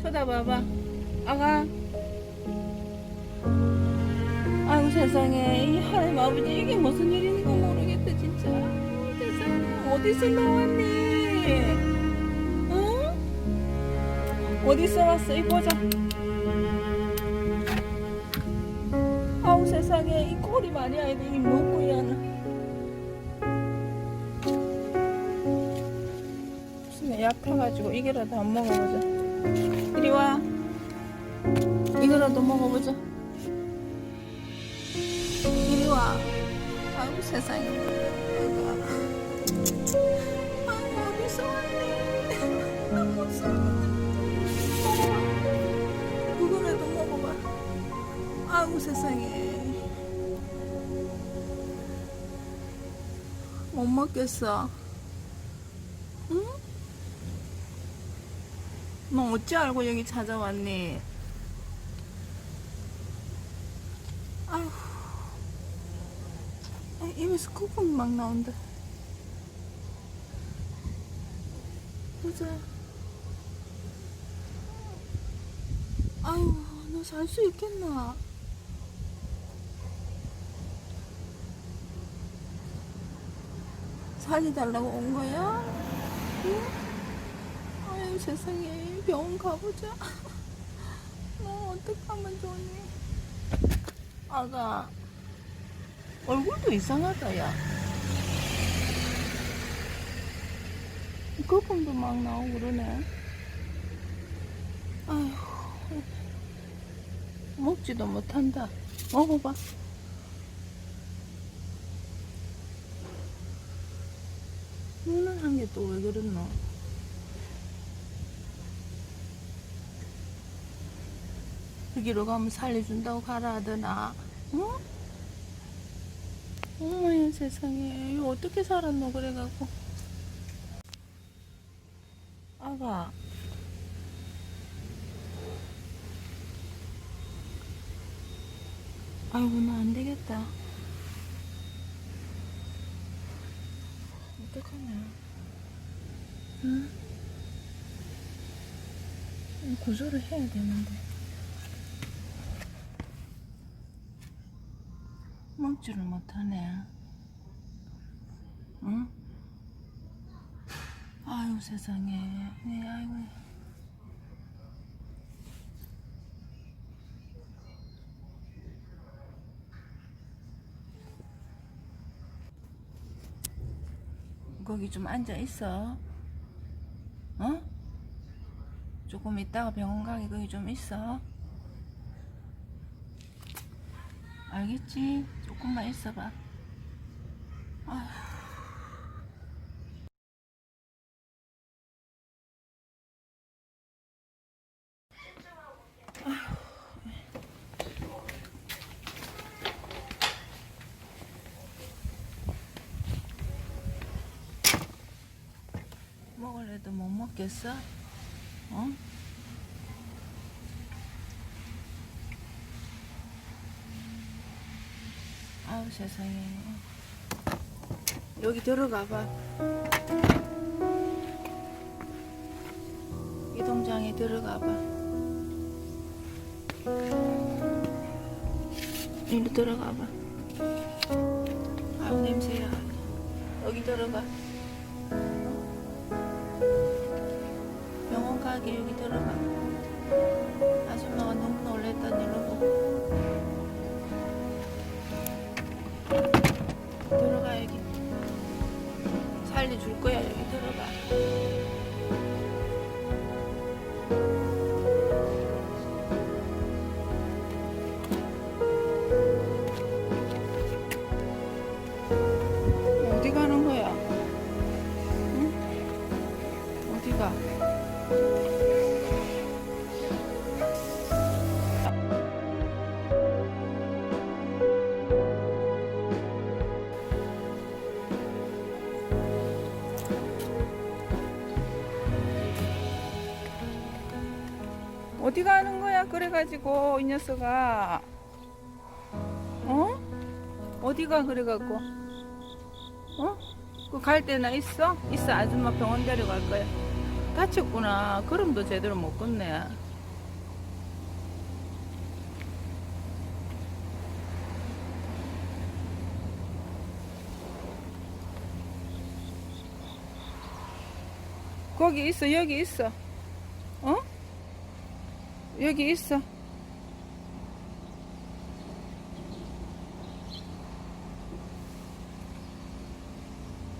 쳐다봐봐. 아가. 아이고 세상에, 이 하나님 아버지, 이게 무슨 일인가 모르겠다 진짜. 세상에, 어디서 나왔니? 응? 어디서 왔어? 이 보자. 아우 세상에, 이 꼴이 말이 아니라 이 뭐야. 무슨 약해가지고 이게라도 안 먹어보자. 이리 와. 이거라도 먹어보자. 이리 와. 아이고 세상에. 아이고 어디서 왔니? 나 무서워. 먹어봐. 그거라도 먹어봐. 아이고 세상에. 못 먹겠어. 응? 너 어찌 알고 여기 찾아왔니? 아휴. 입에서 거품이 막 나온다. 보자. 아유, 너 살 수 있겠나? 살려달라고 온 거야? 응? 아유, 세상에. 병원 가보자. 너 어떡하면 좋니? 아가, 얼굴도 이상하다, 야. 거품도 막 나오고 그러네. 아휴, 먹지도 못한다. 먹어봐. 눈은 한 게 또 왜 그랬노? 여기로 가면 살려준다고 가라 하더나. 응? 어머야 세상에, 이거 어떻게 살았노 그래갖고. 아가, 아이고 나 안 되겠다. 어떡하냐. 응? 구조를 해야 되는데. 먹지를 못하네. 응? 아유 세상에. 네, 아이고. 거기 좀 앉아 있어. 어? 조금 있다가 병원 가기 거기 좀 있어. 알겠지? 조금만 있어봐. 아휴. 먹으래도 못 먹겠어? 어? 아우 세상에. 여기 들어가봐. 이 동장에 들어가봐. 이리 들어가봐. 아우 냄새야. 여기 들어가. 병원 가게 여기 들어가. 아줌마가 너무 놀랬다 이러고. 들어가 여기. 살려줄 거야 여기 들어가. 어디 가는 거야? 응? 어디 가? 어디 가는 거야? 그래가지고 이 녀석아. 어? 어디가 그래갖고? 어? 그 갈 데나 있어? 있어. 아줌마 병원 데려갈 거야. 다쳤구나. 걸음도 제대로 못 걷네. 거기 있어, 여기 있어. 어? 여기 있어.